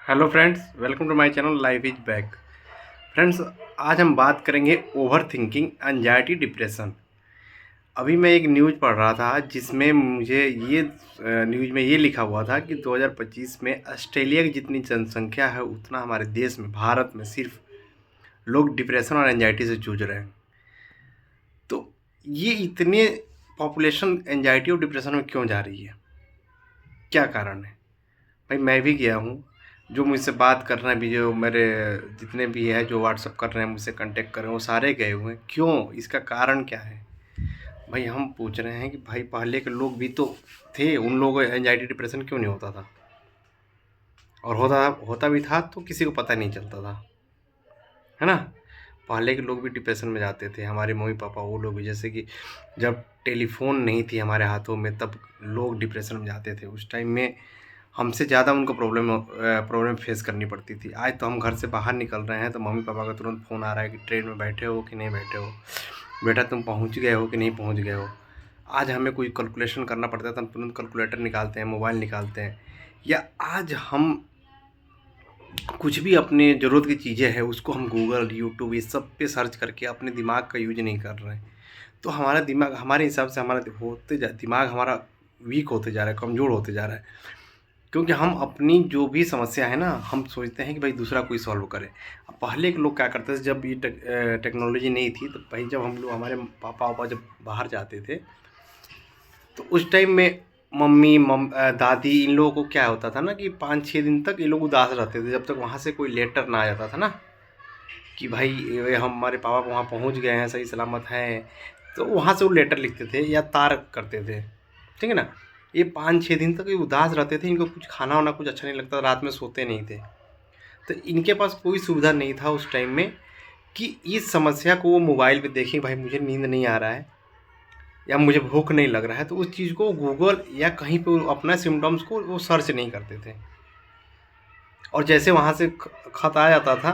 Hello friends, welcome to my channel life is back. Friends, आज हम बात करेंगे ओवर थिंकिंग, एंजाइटी, डिप्रेशन। अभी मैं एक न्यूज़ पढ़ रहा था जिसमें मुझे ये न्यूज़ में ये लिखा हुआ था कि 2025 में ऑस्ट्रेलिया की जितनी जनसंख्या है उतना हमारे देश में, भारत में सिर्फ लोग डिप्रेशन और एंजाइटी से जूझ रहे हैं। तो ये इतने पॉपुलेशन एंजाइटी और डिप्रेशन में क्यों जा रही है, क्या कारण है? भाई मैं भी गया हूँ, जो मुझसे बात कर रहे हैं भी, जो मेरे जितने भी हैं जो व्हाट्सअप कर रहे हैं, मुझसे कांटेक्ट कर रहे हैं, वो सारे गए हुए हैं। क्यों? इसका कारण क्या है? भाई हम पूछ रहे हैं कि भाई पहले के लोग भी तो थे, उन लोगों को एंजाइटी डिप्रेशन क्यों नहीं होता था? और होता होता भी था तो किसी को पता नहीं चलता था, है ना? पहले के लोग भी डिप्रेशन में जाते थे, हमारे मम्मी पापा वो लोग भी। जैसे कि जब टेलीफोन नहीं थी हमारे हाथों में तब लोग डिप्रेशन में जाते थे। उस टाइम में हमसे ज़्यादा उनको प्रॉब्लम फेस करनी पड़ती थी। आज तो हम घर से बाहर निकल रहे हैं तो मम्मी पापा का तुरंत फ़ोन आ रहा है कि ट्रेन में बैठे हो कि नहीं बैठे हो, बेटा तुम पहुंच गए हो कि नहीं पहुंच गए हो। आज हमें कोई कैलकुलेशन करना पड़ता है तो हम तुरंत कैलकुलेटर निकालते हैं, मोबाइल निकालते हैं। या आज हम कुछ भी अपने ज़रूरत की चीज़ें हैं उसको हम गूगल, यूट्यूब ये सब पे सर्च करके अपने दिमाग का यूज नहीं कर रहे हैं। तो हमारा दिमाग, हमारे हिसाब से हमारा दिमाग हमारा वीक होते जा रहा है, कमज़ोर होते जा रहा है। क्योंकि हम अपनी जो भी समस्या है ना, हम सोचते हैं कि भाई दूसरा कोई सॉल्व करे। अब पहले के लोग क्या करते थे, जब ये टेक्नोलॉजी नहीं थी तो भाई जब हम लोग, हमारे पापा वापा जब बाहर जाते थे तो उस टाइम में दादी इन लोगों को क्या होता था ना कि 5-6 दिन तक ये लोग उदास रहते थे, जब तक वहाँ से कोई लेटर ना आ जाता था ना कि भाई ये हमारे पापा वहाँ पहुँच गए हैं, सही सलामत हैं। तो वहाँ से वो लेटर लिखते थे या तार करते थे, ठीक है ना? ये 5-6 दिन तक ये उदास रहते थे, इनको कुछ खाना वाना कुछ अच्छा नहीं लगता, रात में सोते नहीं थे। तो इनके पास कोई सुविधा नहीं था उस टाइम में कि इस समस्या को वो मोबाइल पे देखें, भाई मुझे नींद नहीं आ रहा है या मुझे भूख नहीं लग रहा है, तो उस चीज़ को गूगल या कहीं पे वो अपना सिम्टम्स को वो सर्च नहीं करते थे। और जैसे वहाँ से खत आ जाता था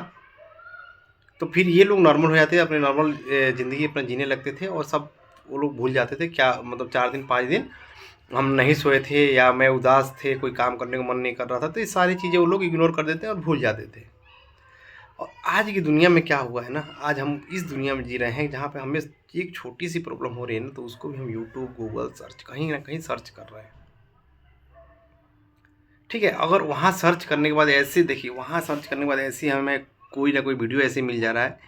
तो फिर ये लोग नॉर्मल हो जाते, अपने नॉर्मल ज़िंदगी अपना जीने लगते थे और सब वो लोग भूल जाते थे। क्या मतलब 4 दिन 5 दिन हम नहीं सोए थे या मैं उदास थे, कोई काम करने का मन नहीं कर रहा था, तो ये सारी चीज़ें वो लोग इग्नोर कर देते हैं और भूल जाते थे। और आज की दुनिया में क्या हुआ है ना, आज हम इस दुनिया में जी रहे हैं जहाँ पे हमें एक छोटी सी प्रॉब्लम हो रही है ना, तो उसको भी हम यूट्यूब, गूगल सर्च कहीं ना कहीं सर्च कर रहे हैं। ठीक है, अगर वहाँ सर्च करने के बाद ऐसे देखिए, वहाँ सर्च करने के बाद ऐसी हमें कोई ना कोई वीडियो ऐसे मिल जा रहा है,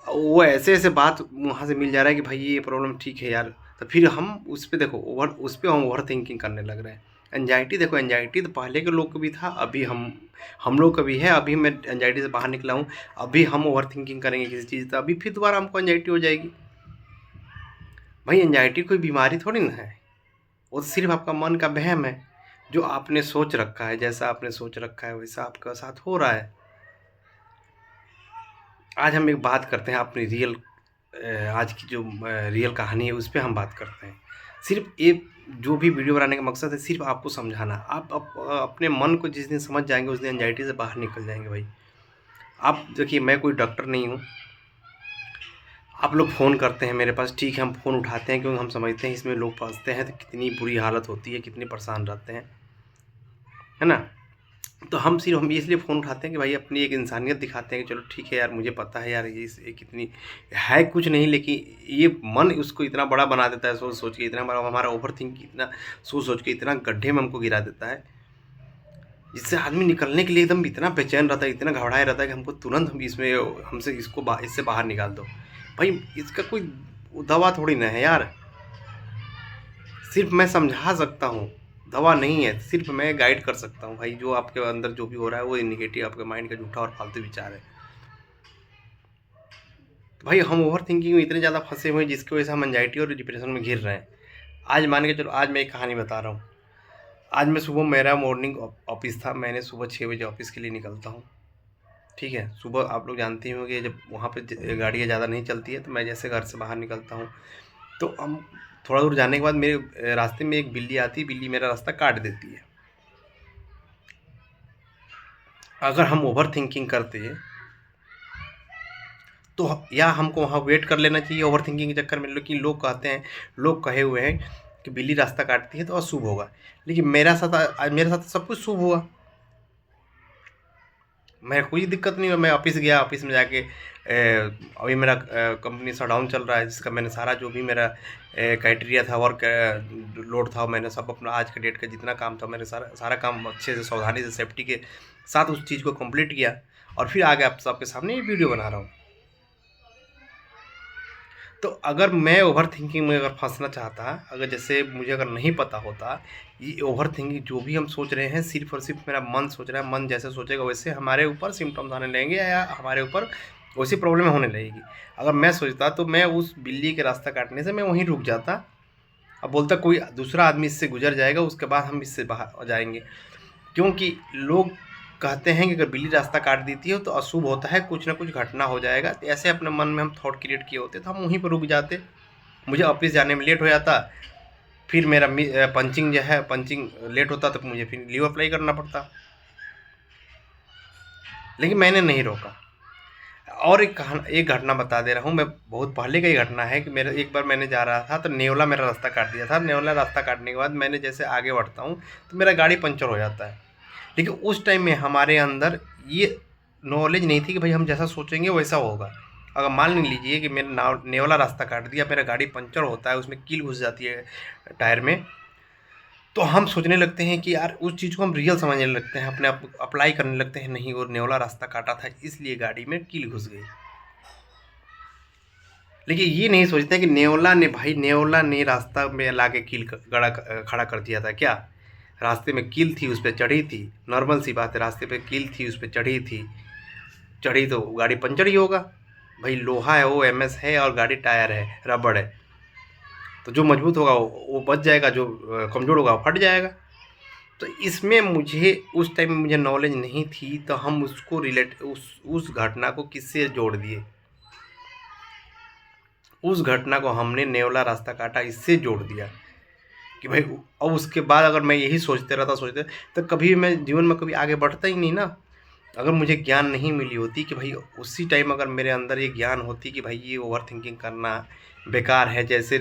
वो ऐसे-ऐसे बात वहाँ से मिल जा रहा है कि भाई ये प्रॉब्लम ठीक है यार। तो फिर हम उस पे देखो उस पे हम ओवरथिंकिंग करने लग रहे हैं। एंग्ज़ायटी देखो, एंग्ज़ायटी तो पहले के लोग को भी था, अभी हम लोग का भी है। अभी मैं एंग्ज़ायटी से बाहर निकला हूँ, अभी हम ओवरथिंकिंग करेंगे किसी चीज़ तो अभी फिर दोबारा हमको एंग्ज़ायटी हो जाएगी। भाई एंग्ज़ायटी कोई बीमारी थोड़ी ना है, वो तो सिर्फ़ आपका मन का वहम है, जो आपने सोच रखा है, जैसा आपने सोच रखा है वैसा आपके साथ हो रहा है। आज हम एक बात करते हैं अपनी आज की जो रियल कहानी है उस पे हम बात करते हैं। सिर्फ़ ये जो भी वीडियो बनाने का मकसद है सिर्फ़ आपको समझाना। आप अपने मन को जिस दिन समझ जाएँगे उस दिन एंग्ज़ायटी से बाहर निकल जाएँगे भाई। आप देखिए, मैं कोई डॉक्टर नहीं हूँ। आप लोग फ़ोन करते हैं मेरे पास, ठीक है, हम फ़ोन उठाते हैं क्योंकि हम समझते हैं इसमें लोग फँसते हैं तो कितनी बुरी हालत होती है, कितने परेशान रहते हैं, है ना? तो हम इसलिए फ़ोन उठाते हैं कि भाई अपनी एक इंसानियत दिखाते हैं कि चलो ठीक है यार, मुझे पता है यार ये कितनी है कुछ नहीं, लेकिन ये मन उसको इतना बड़ा बना देता है, सोच-सोच के इतना बड़ा, हमारा ओवरथिंक इतना सोच-सोच के इतना गड्ढे में हमको गिरा देता है, जिससे आदमी निकलने के लिए एकदम इतना बेचैन रहता है, इतना घबराया रहता है कि हमको तुरंत हम इसमें हमसे इससे बाहर निकाल दो। भाई इसका कोई दवा थोड़ी ना है यार, सिर्फ़ मैं समझा सकता हूँ, दवा नहीं है, सिर्फ़ मैं गाइड कर सकता हूँ भाई, जो आपके अंदर जो भी हो रहा है वो नेगेटिव आपके माइंड का झूठा और फालतू विचार है। तो भाई हम ओवरथिंकिंग में इतने ज़्यादा फँसे हुए हैं जिसकी वजह से हम एंग्ज़ायटी और डिप्रेशन में घिर रहे हैं। आज मान के चलो, आज मैं एक कहानी बता रहा हूँ। आज मैं सुबह, मेरा मॉर्निंग ऑफ़िस था, मैंने सुबह 6 बजे ऑफ़िस के लिए निकलता हूँ, ठीक है? सुबह आप लोग जानते ही होंगे जब वहाँ पे गाड़ियाँ ज़्यादा नहीं चलती है, तो मैं जैसे घर से बाहर निकलता हूँ, तो हम थोड़ा दूर जाने के बाद मेरे रास्ते में एक बिल्ली आती है, बिल्ली मेरा रास्ता काट देती है। अगर हम ओवरथिंकिंग करते तो या हमको वहाँ वेट कर लेना चाहिए ओवरथिंकिंग के चक्कर में, लेकिन लोग कहते हैं, लोग कहे हुए हैं कि बिल्ली रास्ता काटती है तो अशुभ होगा, लेकिन मेरे साथ सब कुछ शुभ हुआ। मैं कोई दिक्कत नहीं हुआ। मैं ऑफिस गया, ऑफिस में जाके अभी मेरा कंपनी शटडाउन चल रहा है, जिसका मैंने सारा जो भी मेरा क्राइटेरिया था, वर्क लोड था, मैंने सब अपना आज के डेट का जितना काम था मैंने सारा सारा काम अच्छे से सावधानी से सेफ्टी के साथ उस चीज़ को कंप्लीट किया, और फिर आगे आप सबके सामने ये वीडियो बना रहा हूँ। तो अगर मैं ओवर थिंकिंग में अगर फंसना चाहता, अगर जैसे मुझे अगर नहीं पता होता, ये ओवर थिंकिंग जो भी हम सोच रहे हैं सिर्फ और सिर्फ मेरा मन सोच रहा है, मन जैसे सोचेगा वैसे हमारे ऊपर सिम्टम्स आने लगेंगे या हमारे ऊपर वैसी प्रॉब्लम होने लगेगी। अगर मैं सोचता तो मैं उस बिल्ली के रास्ता काटने से मैं वहीं रुक जाता, अब बोलता कोई दूसरा आदमी इससे गुजर जाएगा उसके बाद हम इससे बाहर जाएंगे, क्योंकि लोग कहते हैं कि अगर बिल्ली रास्ता काट देती है तो अशुभ होता है, कुछ ना कुछ घटना हो जाएगा। तो ऐसे अपने मन में हम थॉट क्रिएट किए होते तो हम वहीं पर रुक जाते, मुझे ऑफिस जाने में लेट हो जाता, फिर मेरा पंचिंग जो है पंचिंग लेट होता तो मुझे फिर लीव अप्लाई करना पड़ता। लेकिन मैंने नहीं रोका। और एक घटना बता दे रहा हूँ मैं, बहुत पहले का ही घटना है कि मेरा एक बार मैंने जा रहा था तो नेवला मेरा रास्ता काट दिया था। नेवला रास्ता काटने के बाद मैंने जैसे आगे बढ़ता हूँ तो मेरा गाड़ी पंचर हो जाता है। लेकिन उस टाइम में हमारे अंदर ये नॉलेज नहीं थी कि भाई हम जैसा सोचेंगे वैसा होगा। अगर मान लीजिए कि मेरा नेवला रास्ता काट दिया, मेरा गाड़ी पंचर होता है, उसमें कील घुस जाती है टायर में, तो हम सोचने लगते हैं कि यार उस चीज़ को हम रियल समझने लगते हैं, अपने आप अप्लाई करने लगते हैं, नहीं वो नेवला रास्ता काटा था इसलिए गाड़ी में कील घुस गई। लेकिन ये नहीं सोचते कि नेवला ने रास्ता में ला के कील गड़ा खड़ा कर दिया था क्या? रास्ते में कील थी, उस पर चढ़ी थी, नॉर्मल सी बात है, रास्ते पे कील थी, उस पर चढ़ी तो गाड़ी पंचर ही होगा। भाई लोहा है, वो एमएस है, और गाड़ी टायर है, रबड़ है, तो जो मजबूत होगा वो बच जाएगा, जो कमज़ोर होगा वो फट जाएगा। तो इसमें मुझे उस टाइम में मुझे नॉलेज नहीं थी, तो हम उसको रिलेट उस घटना को किससे जोड़ दिए, उस घटना को हमने नेवला रास्ता काटा इससे जोड़ दिया कि भाई। और उसके बाद अगर मैं यही सोचते तो कभी मैं जीवन में कभी आगे बढ़ता ही नहीं ना। अगर मुझे ज्ञान नहीं मिली होती कि भाई उसी टाइम अगर मेरे अंदर ये ज्ञान होती कि भाई ये ओवर थिंकिंग करना बेकार है, जैसे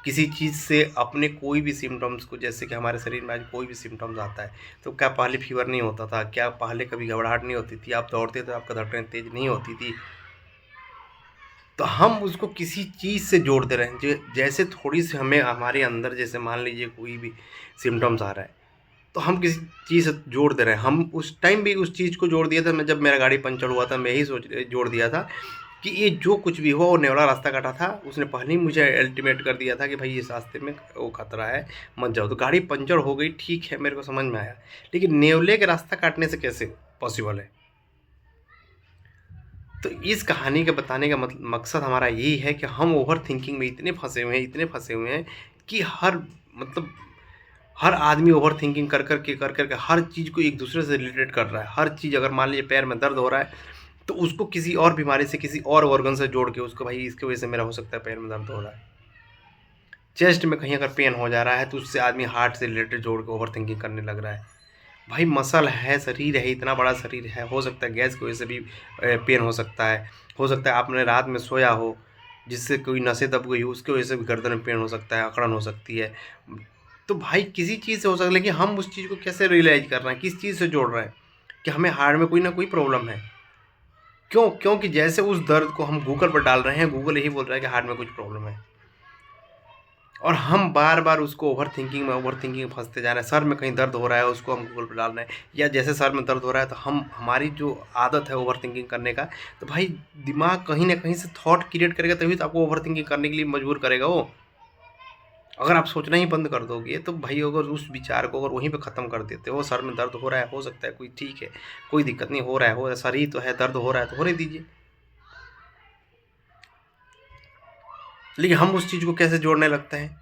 किसी चीज़ से अपने कोई भी सिम्टम्स को, जैसे कि हमारे शरीर में आज कोई भी सिम्टम्स आता है तो क्या पहले फीवर नहीं होता था, क्या पहले कभी घबराहट नहीं होती थी, आप दौड़ते थे आपका धड़कन तेज नहीं होती थी, तो हम उसको किसी चीज़ से जोड़ दे रहे हैं। जैसे थोड़ी सी हमें हमारे अंदर, जैसे मान लीजिए कोई भी सिम्टम्स आ रहा है तो हम किसी चीज़ से जोड़ दे रहे हैं। हम उस टाइम भी उस चीज़ को जोड़ दिया था, मैं जब मेरा गाड़ी पंचर हुआ था मैं यही जोड़ दिया था कि ये जो कुछ भी हुआ वो नेवला रास्ता काटा था, उसने पहले ही मुझे अल्टीमेट कर दिया था कि भाई इस रास्ते में वो खतरा है, मत जाओ। तो गाड़ी पंचर हो गई, ठीक है, मेरे को समझ में आया, लेकिन नेवले के रास्ता काटने से कैसे पॉसिबल है? तो इस कहानी के बताने का मकसद हमारा यही है कि हम ओवर थिंकिंग में इतने फंसे हुए हैं कि हर आदमी ओवर थिंकिंग कर कर के हर चीज़ को एक दूसरे से रिलेटेड कर रहा है। हर चीज़, अगर मान लीजिए पैर में दर्द हो रहा है तो उसको किसी और बीमारी से, किसी और ऑर्गन से जोड़ के उसको, भाई इसकी वजह से मेरा हो सकता है पैर में दर्द हो रहा है। चेस्ट में कहीं अगर पेन हो जा रहा है तो उससे आदमी हार्ट से रिलेटेड जोड़ के ओवर थिंकिंग करने लग रहा है। भाई मसल है, शरीर है, इतना बड़ा शरीर है, हो सकता है गैस की वजह से भी पेन हो सकता है। हो सकता है आपने रात में सोया हो जिससे कोई नसें दब गई हो, उसकी वजह से भी गर्दन में पेन हो सकता है, अकड़न हो सकती है। तो भाई किसी चीज़ से हो सकता है, लेकिन हम उस चीज़ को कैसे रियलाइज़ कर रहे हैं, किस चीज़ से जोड़ रहे हैं कि हमें हार्ट में कोई ना कोई प्रॉब्लम है। क्यों? क्योंकि जैसे उस दर्द को हम गूगल पर डाल रहे हैं, गूगल यही बोल रहा है कि हार्ट में कुछ प्रॉब्लम है, और हम बार बार उसको ओवर थिंकिंग में फंसते जा रहे हैं। सर में कहीं दर्द हो रहा है, उसको हम गूगल पर डाल रहे हैं, या जैसे सर में दर्द हो रहा है तो हमारी जो आदत है ओवर थिंकिंग करने का, तो भाई दिमाग कहीं ना कहीं से थॉट क्रिएट करेगा, तभी तो आपको ओवर थिंकिंग करने के लिए मजबूर करेगा वो। अगर आप सोचना ही बंद कर दोगे तो भाई अगर उस विचार को अगर वहीं पे ख़त्म कर देते हो, सर में दर्द हो रहा है, हो सकता है कोई, ठीक है, कोई दिक्कत नहीं, हो रहा है, सर ही तो है, दर्द हो रहा है तो होने दीजिए। लेकिन हम उस चीज़ को कैसे जोड़ने लगते हैं,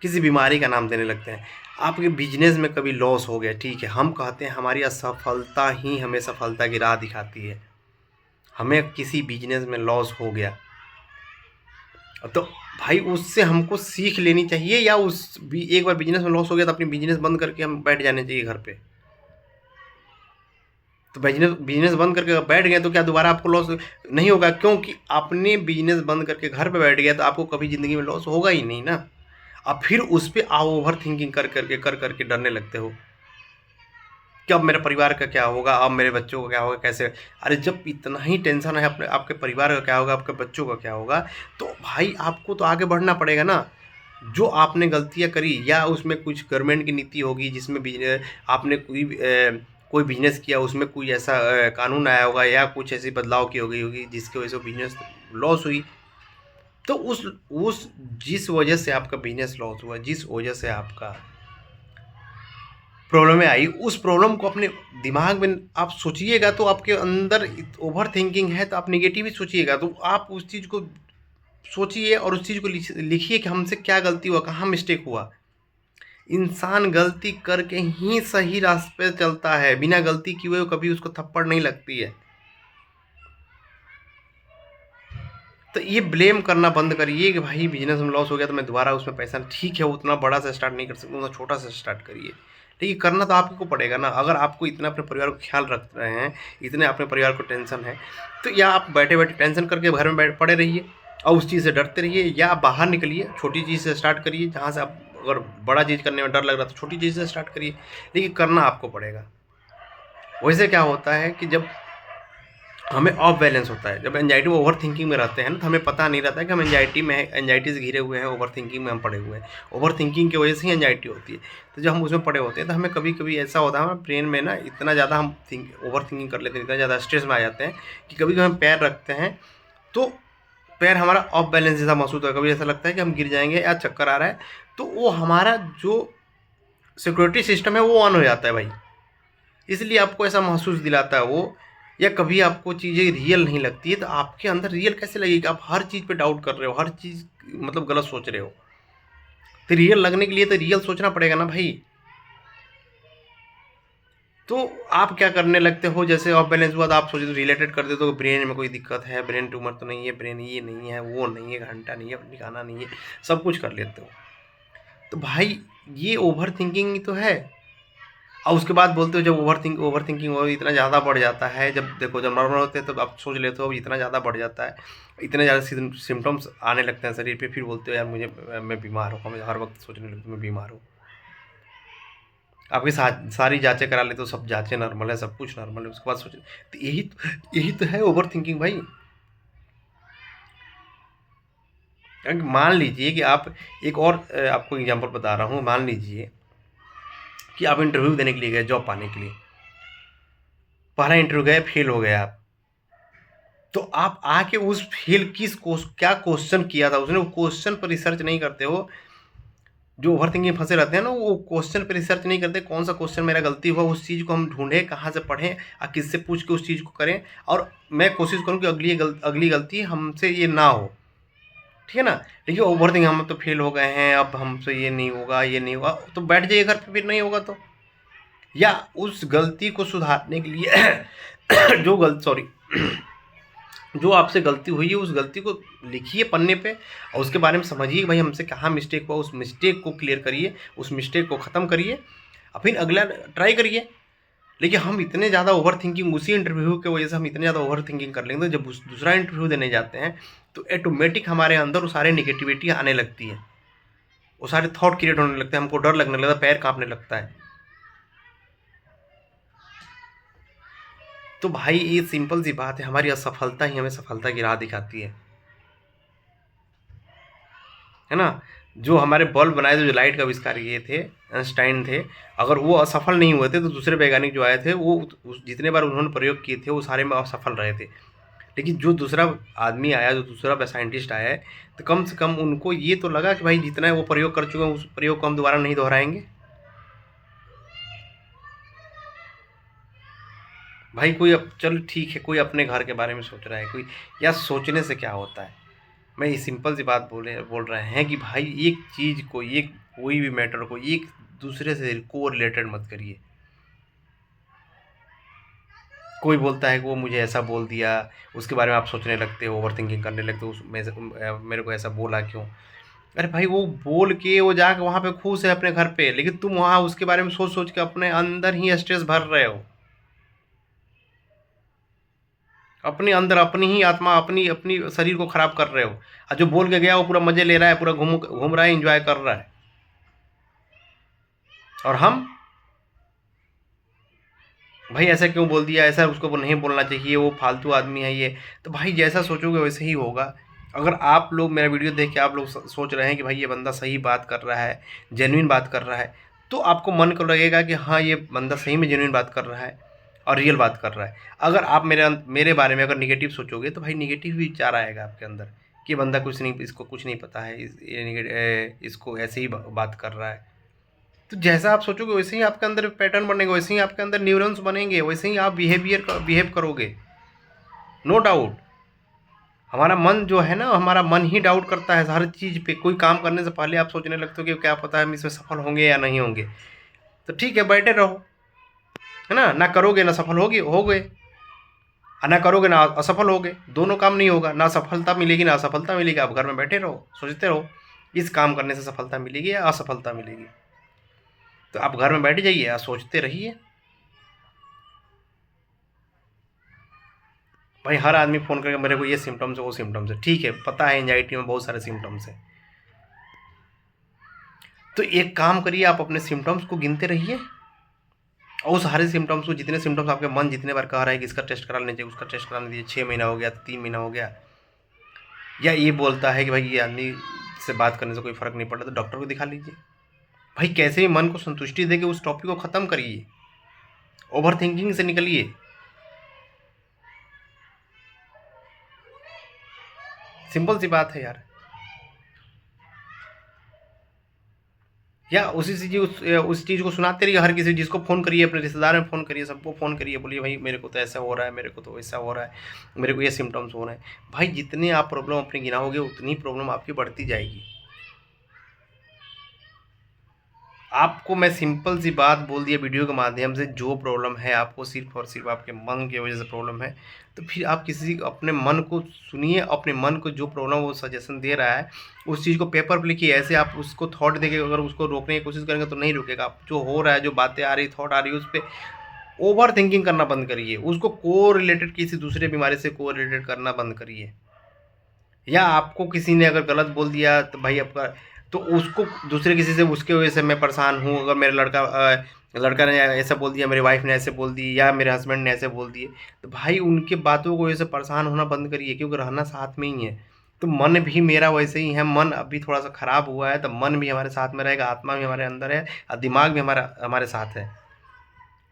किसी बीमारी का नाम देने लगते हैं। आपके बिजनेस में कभी लॉस हो गया, ठीक है, हम कहते हैं हमारी असफलता ही हमें सफलता की राह दिखाती है। हमें किसी बिजनेस में लॉस हो गया तो भाई उससे हमको सीख लेनी चाहिए, या एक बार बिजनेस में लॉस हो गया तो अपनी बिजनेस बंद करके हम बैठ जाने चाहिए घर पे? तो बिजनेस बंद करके बैठ गए तो क्या दोबारा आपको लॉस नहीं होगा? क्योंकि आपने बिजनेस बंद करके घर पे बैठ गया तो आपको कभी ज़िंदगी में लॉस होगा ही नहीं ना। अब फिर उस पर आप ओवर थिंकिंग कर करके डरने लगते हो कि अब मेरे परिवार का क्या होगा, अब मेरे बच्चों का क्या होगा, कैसे। अरे जब इतना ही टेंशन है अपने आपके परिवार का क्या होगा, आपके बच्चों का क्या होगा, तो भाई आपको तो आगे बढ़ना पड़ेगा ना। जो आपने गलतियाँ करी या उसमें कुछ गवर्नमेंट की नीति होगी जिसमें आपने कोई बिजनेस किया, उसमें कोई ऐसा कानून आया होगा या कुछ ऐसी बदलाव की हो गई होगी जिसकी वजह से बिजनेस लॉस हुई। तो उस जिस वजह से आपका बिजनेस लॉस हुआ, जिस वजह से आपका प्रॉब्लम में आई, उस प्रॉब्लम को अपने दिमाग में आप सोचिएगा तो आपके अंदर ओवर थिंकिंग है तो आप निगेटिव ही सोचिएगा। तो आप उस चीज़ को सोचिए और उस चीज़ को लिखिए कि हमसे क्या गलती हुआ, कहाँ मिस्टेक हुआ। इंसान गलती करके ही सही रास्ते पे चलता है, बिना गलती किए हुए कभी उसको थप्पड़ नहीं लगती है। तो ये ब्लेम करना बंद करिए कि भाई बिजनेस में लॉस हो गया तो मैं दोबारा उसमें पैसा, ठीक है उतना बड़ा से स्टार्ट नहीं कर सकता, उतना छोटा से स्टार्ट करिए। लेकिन करना तो आपको पड़ेगा ना। अगर आपको इतना अपने परिवार को ख्याल रख रहे हैं, इतने अपने परिवार को टेंशन है, तो या आप बैठे बैठे टेंशन करके घर में बैठ पड़े रहिए और उस चीज़ से डरते रहिए, या आप बाहर निकलिए, छोटी चीज़ से स्टार्ट करिए। जहाँ से आप अगर बड़ा चीज़ करने में डर लग रहा है तो छोटी चीज़ से स्टार्ट करिए, लेकिन करना आपको पड़ेगा। वैसे क्या होता है कि जब हमें ऑफ बैलेंस होता है, जब एंजाइटी में ओवर थिंकिंग में रहते हैं ना, तो हमें पता नहीं रहता है कि हम एंजाइटी में एंजाइटी से घिरे हुए हैं, ओवर थिंकिंग में हम पड़े हुए हैं। ओवर थिंकिंग की वजह से ही एंजाइटी होती है। तो जब हम उसमें पड़े होते हैं तो हमें कभी कभी ऐसा होता है हमारे ब्रेन में ना इतना ज़्यादा हम ओवर थिंकिंग कर लेते हैं, इतना ज़्यादा स्ट्रेस में आ जाते हैं कि कभी कभी हम पैर रखते हैं तो पैर हमारा ऑफ बैलेंस जैसा महसूस होता है। कभी ऐसा लगता है कि हम गिर जाएंगे या चक्कर आ रहा है, तो वो हमारा जो सिक्योरिटी सिस्टम है वो ऑन हो जाता है भाई, इसलिए आपको ऐसा महसूस दिलाता है वो। या कभी आपको चीज़ें रियल नहीं लगती है तो आपके अंदर रियल कैसे लगेगी। आप हर चीज़ पे डाउट कर रहे हो, हर चीज़ मतलब गलत सोच रहे हो। तो रियल लगने के लिए तो रियल सोचना पड़ेगा ना भाई। तो आप क्या करने लगते हो, जैसे ऑफ बैलेंस हुआ तो आप सोचे तो रिलेटेड कर देते हो ब्रेन में कोई दिक्कत है, ब्रेन ट्यूमर तो नहीं है, ब्रेन ये नहीं है, वो नहीं है, घंटा नहीं है, ठिकाना नहीं है, सब कुछ कर लेते हो। तो भाई ये ओवर थिंकिंग ही तो है। और उसके बाद बोलते हो जब ओवर थिंकिंग हो इतना ज़्यादा बढ़ जाता है, जब देखो जब नॉर्मल होते हैं तो आप सोच लेते हो इतना ज़्यादा बढ़ जाता है, इतने ज़्यादा सिम्टम्स आने लगते हैं शरीर पे, फिर बोलते हो यार मुझे मैं बीमार हूँ, हमें हर वक्त सोचने लगते मैं बीमार हूँ। आपकी सारी जांचें करा लेते हो, सब जांचें नॉर्मल है, सब कुछ नॉर्मल है, उसके बाद सोच, तो यही तो है ओवर थिंकिंग भाई। मान लीजिए कि आप एक और आपको एग्जाम्पल बता रहा हूँ। मान लीजिए कि आप इंटरव्यू देने के लिए गए, जॉब पाने के लिए, पहला इंटरव्यू गए, फेल हो गए आप, तो आप आके उस फेल क्या क्वेश्चन किया था उसने, वो क्वेश्चन पर रिसर्च नहीं करते हो। जो ओवर थिंकिंग फंसे रहते हैं ना, वो क्वेश्चन पर रिसर्च नहीं करते, कौन सा क्वेश्चन मेरा गलती हुआ, उस चीज़ को हम ढूंढें, कहाँ से पढ़ें और किससे पूछ के उस चीज़ को करें, और मैं कोशिश करूँ कि अगली गलती हमसे ये ना हो, ठीक है ना। देखिए ओवर थिंकिंग, हम तो फेल हो गए हैं, अब हमसे ये नहीं होगा, ये नहीं होगा, तो बैठ जाइए घर पे, फिर नहीं होगा तो। या उस गलती को सुधारने के लिए जो आपसे गलती हुई है उस गलती को लिखिए पन्ने पे और उसके बारे में समझिए भाई हमसे कहाँ मिस्टेक हुआ, उस मिस्टेक को क्लियर करिए, उस मिस्टेक को ख़त्म करिए और फिर अगला ट्राई करिए। लेकिन हम इतने ज़्यादा ओवर थिंकिंग, उसी इंटरव्यू की वजह से हम इतने ज़्यादा ओवर थिंकिंग कर लेंगे, तो जब दूसरा इंटरव्यू देने जाते हैं तो ऑटोमेटिक हमारे अंदर वो सारे निगेटिविटी आने लगती है, वो सारे थॉट क्रिएट होने लगते हैं, हमको डर लगने लगता है, पैर काँपने लगता है। तो भाई ये सिंपल सी बात है, हमारी असफलता ही हमें सफलता की राह दिखाती है ना। जो हमारे बल्ब बनाए थे, जो लाइट का आविष्कार किए थे, आइंस्टाइन थे, अगर वो असफल नहीं हुए थे तो दूसरे वैज्ञानिक जो आए थे वो जितने बार उन्होंने प्रयोग किए थे वो सारे में असफल रहे थे। लेकिन जो दूसरा आदमी आया, जो दूसरा साइंटिस्ट आया है, तो कम से कम उनको ये तो लगा कि भाई जितना वो प्रयोग कर चुके हैं उस प्रयोग को हम दोबारा नहीं दोहराएंगे। भाई कोई अब चलो ठीक है, कोई अपने घर के बारे में सोच रहा है, कोई या सोचने से क्या होता है। मैं ये सिंपल सी बात बोल रहे हैं कि भाई एक चीज़ को, एक कोई भी मैटर को एक दूसरे से को रिलेटेड मत करिए। कोई बोलता है कि वो मुझे ऐसा बोल दिया, उसके बारे में आप सोचने लगते हो, ओवर थिंकिंग करने लगते हो, मेरे को ऐसा बोला क्यों। अरे भाई वो बोल के वो जाके वहाँ पे खुश है अपने घर पे, लेकिन तुम वहाँ उसके बारे में सोच सोच के अपने अंदर ही स्ट्रेस भर रहे हो, अपने अंदर अपनी ही आत्मा, अपनी अपनी शरीर को खराब कर रहे हो। और जो बोल के गया वो पूरा मजे ले रहा है, पूरा घूम घूम रहा है, एंजॉय कर रहा है। और हम भाई ऐसा क्यों बोल दिया, ऐसा उसको नहीं बोलना चाहिए, वो फालतू आदमी है ये। तो भाई जैसा सोचोगे वैसे ही होगा। अगर आप लोग मेरा वीडियो देख के आप लोग सोच रहे हैं कि भाई ये बंदा सही बात कर रहा है, जेन्युइन बात कर रहा है, तो आपको मन को लगेगा कि हाँ ये बंदा सही में जेन्युइन बात कर रहा है और रियल बात कर रहा है। अगर आप मेरे बारे में अगर निगेटिव सोचोगे तो भाई निगेटिव विचार आएगा आपके अंदर कि बंदा कुछ नहीं, इसको कुछ नहीं पता है, इसको ऐसे ही बात कर रहा है। तो जैसा आप सोचोगे वैसे ही आपके अंदर पैटर्न बनेगा, वैसे ही आपके अंदर न्यूरॉन्स बनेंगे, वैसे ही आप बिहेव करोगे। No doubt. हमारा मन जो है ना, हमारा मन ही डाउट करता है हर चीज़ पे। कोई काम करने से पहले आप सोचने लगते हो कि क्या पता हम इसमें सफल होंगे या नहीं होंगे। तो ठीक है, बैठे रहो, है ना। ना करोगे ना सफल होगे, और ना करोगे ना असफल होगे, दोनों काम नहीं होगा। ना सफलता मिलेगी ना असफलता मिलेगी। आप घर में बैठे रहो, सोचते रहो इस काम करने से सफलता मिलेगी या असफलता मिलेगी। तो आप घर में बैठ जाइए और सोचते रहिए। भाई हर आदमी फ़ोन करके मेरे को ये सिम्टम्स है, वो सिम्टम्स है। ठीक है, पता है एंजाइटी में बहुत सारे सिम्टम्स हैं। तो एक काम करिए, आप अपने सिम्टम्स को गिनते रहिए और उस सारे सिम्टम्स को, जितने सिम्टम्स आपके मन जितने बार कह रहा है कि इसका टेस्ट करा लेना चाहिए, उसका टेस्ट कराने दीजिए, 6 महीना हो गया, 3 महीना हो गया, या ये बोलता है कि भाई ये आदमी से बात करने से कोई फ़र्क नहीं पड़ता, तो डॉक्टर को दिखा लीजिए। भाई कैसे भी मन को संतुष्टि दे के उस टॉपिक को ख़त्म करिए, ओवर थिंकिंग से निकलिए। सिंपल सी बात है यार। या उसी चीज़ उस चीज़ को सुनाते रहिए हर किसी, जिसको फ़ोन करिए, अपने रिश्तेदार में फ़ोन करिए, सबको फ़ोन करिए, बोलिए भाई मेरे को तो ऐसा हो रहा है, मेरे को तो वैसा हो रहा है, मेरे को ये सिम्टम्स हो रहे हैं। भाई जितने आप प्रॉब्लम अपनी गिनाओगे उतनी प्रॉब्लम आपकी बढ़ती जाएगी। आपको मैं सिंपल सी बात बोल दिया वीडियो के माध्यम से, जो प्रॉब्लम है आपको सिर्फ और सिर्फ आपके मन की वजह से प्रॉब्लम है, तो फिर आप किसी अपने मन को सुनिए। अपने मन को जो प्रॉब्लम वो सजेशन दे रहा है, उस चीज़ को पेपर पर लिखिए। ऐसे आप उसको थॉट देके अगर उसको रोकने की कोशिश करेंगे तो नहीं रुकेगा। आप जो हो रहा है, जो बातें आ रही, थॉट आ रही है, उस पर ओवर थिंकिंग करना बंद करिए। उसको को रिलेटेड किसी दूसरे बीमारी से को रिलेटेड करना बंद करिए। या आपको किसी ने अगर गलत बोल दिया तो भाई आपका, तो उसको दूसरे किसी से, उसके वजह से मैं परेशान हूँ, अगर मेरे लड़का ने ऐसा बोल दिया, मेरी वाइफ ने ऐसे बोल दी, या मेरे हस्बैंड ने ऐसे बोल दिए, तो भाई उनके बातों को वजह से परेशान होना बंद करिए, क्योंकि रहना साथ में ही है। तो मन भी मेरा वैसे ही है, मन अभी थोड़ा सा ख़राब हुआ है, तो मन भी हमारे साथ में रहेगा, आत्मा भी हमारे अंदर है और दिमाग भी हमारा हमारे साथ है।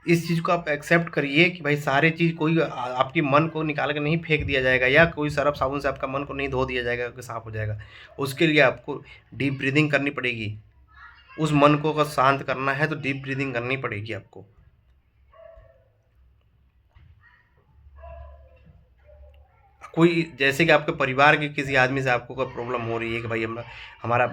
इस चीज़ को आप एक्सेप्ट करिए कि भाई सारी चीज़, कोई आपकी मन को निकाल के नहीं फेंक दिया जाएगा, या कोई सरफ साबुन से आपका मन को नहीं धो दिया जाएगा कि साफ़ हो जाएगा। उसके लिए आपको डीप ब्रीदिंग करनी पड़ेगी। उस मन को अगर शांत करना है तो डीप ब्रीदिंग करनी पड़ेगी आपको। कोई जैसे कि आपके परिवार के किसी आदमी से आपको कोई प्रॉब्लम हो रही है कि भाई हमारा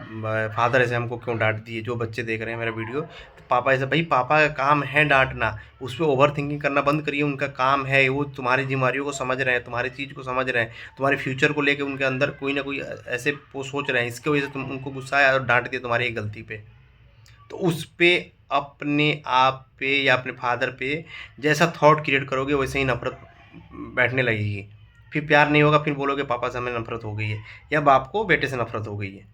फादर ऐसे हमको क्यों डांट दिए, जो बच्चे देख रहे हैं मेरा वीडियो, तो पापा ऐसे, भाई पापा का काम है डांटना, उस पर ओवर थिंकिंग करना बंद करिए। उनका काम है, वो तुम्हारी जिम्मेदारियों को समझ रहे हैं, तुम्हारी चीज़ को समझ रहे हैं, तुम्हारे फ्यूचर को लेकर उनके अंदर कोई ना कोई ऐसे वो सोच रहे हैं, इसकी वजह से तुम उनको गुस्सा आया और डांट दिया तुम्हारी एक गलती पे। तो उस पे, अपने आप पे या अपने फादर पे जैसा थॉट क्रिएट करोगे वैसे ही नफरत बैठने लगेगी। फिर प्यार नहीं होगा, फिर बोलोगे पापा से हमें नफरत हो गई है, या बाप को बेटे से नफरत हो गई है।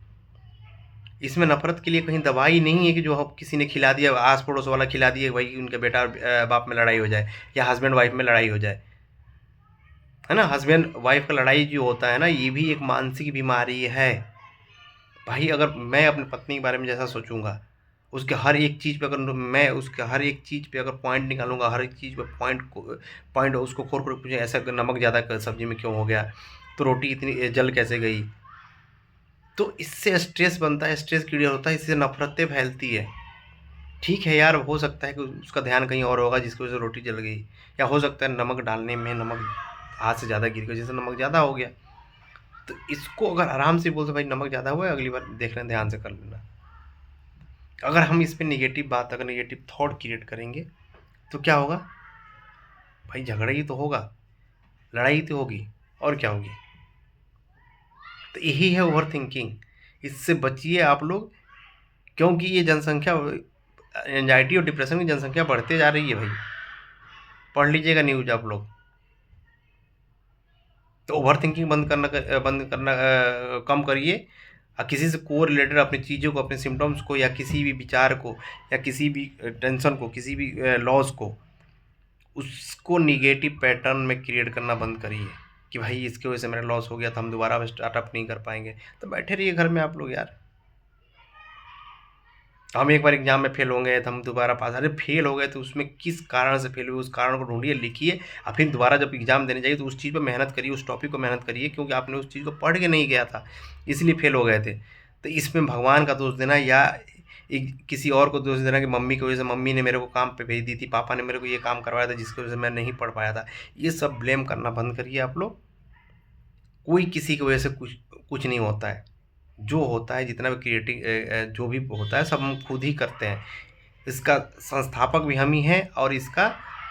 इसमें नफरत के लिए कहीं दवाई नहीं है कि जो किसी ने खिला दिया, आस पड़ोस वाला खिला दिया, भाई उनके बेटा और बाप में लड़ाई हो जाए, या हस्बैंड वाइफ में लड़ाई हो जाए, है ना। हस्बैंड वाइफ का लड़ाई जो होता है ना, ये भी एक मानसिक बीमारी है। भाई अगर मैं अपनी पत्नी के बारे में जैसा सोचूंगा, उसके हर एक चीज़ पे अगर मैं उसके हर एक चीज़ पे अगर पॉइंट निकालूंगा, हर एक चीज़ पे पॉइंट उसको खोल कर पूछे, ऐसा नमक ज़्यादा सब्जी में क्यों हो गया, तो रोटी इतनी जल कैसे गई, तो इससे स्ट्रेस बनता है, स्ट्रेस क्रिएट होता है, इससे नफरतें फैलती है। ठीक है यार, हो सकता है कि उसका ध्यान कहीं और होगा जिसकी वजह से रोटी जल गई, या हो सकता है नमक डालने में नमक हाथ से ज़्यादा गिर गया, जैसे नमक ज़्यादा हो गया। तो इसको अगर आराम से बोलते भाई नमक ज़्यादा हुआ है, अगली बार देख लें, ध्यान से कर लेना। अगर हम इस पर निगेटिव बात, अगर निगेटिव थॉट क्रिएट करेंगे तो क्या होगा भाई, झगड़ा ही तो होगा, लड़ाई तो होगी, और क्या होगी। तो यही है ओवर थिंकिंग। इससे बचिए आप लोग, क्योंकि ये जनसंख्या, एंजाइटी और डिप्रेशन की जनसंख्या बढ़ते जा रही है भाई। पढ़ लीजिएगा न्यूज आप लोग। तो ओवर थिंकिंग बंद करना कम करिए, और किसी से को रिलेटेड अपनी चीज़ों को, अपने सिम्टम्स को, या किसी भी विचार को, या किसी भी टेंशन को, किसी भी लॉस को उसको निगेटिव पैटर्न में क्रिएट करना बंद करिए कि भाई इसकी वजह से मेरा लॉस हो गया था, हम दोबारा अब स्टार्टअप नहीं कर पाएंगे। तो बैठे रहिए घर में आप लोग यार। हम एक बार एग्जाम में फेल हो गए तो हम दोबारा पास, अरे फेल हो गए तो उसमें किस कारण से फेल हुए उस कारण को ढूंढिए, लिखिए, और फिर दोबारा जब एग्जाम देने जाइए तो उस चीज़ पर मेहनत करिए, उस टॉपिक को मेहनत करिए, क्योंकि आपने उस चीज़ को पढ़ के नहीं गया था इसलिए फेल हो गए थे। तो इसमें भगवान का दोष देना या किसी और को दोष देना कि मम्मी की वजह से, मम्मी ने मेरे को काम पे भेज दी थी, पापा ने मेरे को ये काम करवाया था जिसकी वजह से मैं नहीं पढ़ पाया था, ये सब ब्लेम करना बंद करिए आप लोग। कोई किसी की वजह से कुछ कुछ नहीं होता है। जो होता है, जितना भी क्रिएटिव जो भी होता है, सब हम खुद ही करते हैं। इसका संस्थापक भी हम ही हैं, और इसका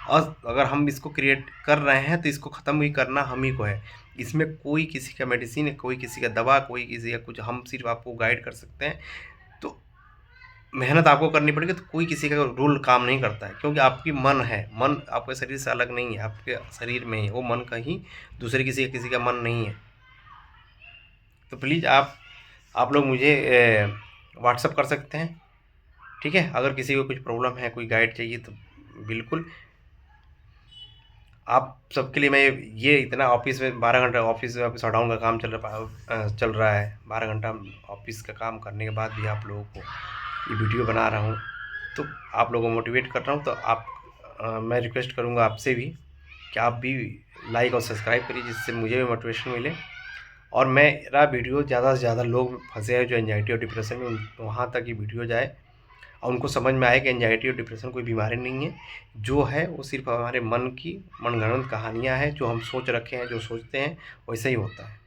अगर हम इसको क्रिएट कर रहे हैं तो इसको ख़त्म भी करना हम ही को है। इसमें कोई किसी का मेडिसिन, कोई किसी का दवा, कोई किसी का कुछ, हम सिर्फ आपको गाइड कर सकते हैं। तो मेहनत आपको करनी पड़ेगी, तो कोई किसी का रूल काम नहीं करता है, क्योंकि आपकी मन है, मन आपके शरीर से अलग नहीं है, आपके शरीर में ही वो मन, कहीं दूसरे किसी का मन नहीं है। तो प्लीज़ आप लोग मुझे व्हाट्सअप कर सकते हैं, ठीक है। अगर किसी को कुछ प्रॉब्लम है, कोई गाइड चाहिए तो बिल्कुल। आप सबके लिए मैं ये इतना ऑफिस में 12 घंटा ऑफिस शटडाउन का काम चल रहा है, 12 घंटा ऑफिस का काम करने के बाद भी आप लोगों को ये वीडियो बना रहा हूँ, तो आप लोगों को मोटिवेट कर रहा हूँ। तो मैं रिक्वेस्ट करूँगा आपसे भी कि आप भी लाइक और सब्सक्राइब करिए, जिससे मुझे भी मोटिवेशन मिले, और मेरा वीडियो ज़्यादा से ज़्यादा लोग फंसे हैं जो एंजाइटी और डिप्रेशन में, वहाँ तक ये वीडियो जाए और उनको समझ में आए कि एंजाइटी और डिप्रेशन कोई बीमारी नहीं है, जो है वो सिर्फ हमारे मन की मनगढ़ंत कहानियाँ हैं, जो हम सोच रखे हैं, जो सोचते हैं वैसे ही होता है।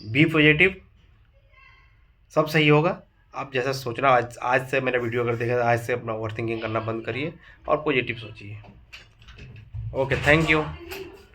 बी पॉजिटिव, सब सही होगा। आप जैसा सोचना, आज से मेरा वीडियो अगर देखें, आज से अपना ओवर थिंकिंग करना बंद करिए और पॉजिटिव सोचिए। Okay, thank you.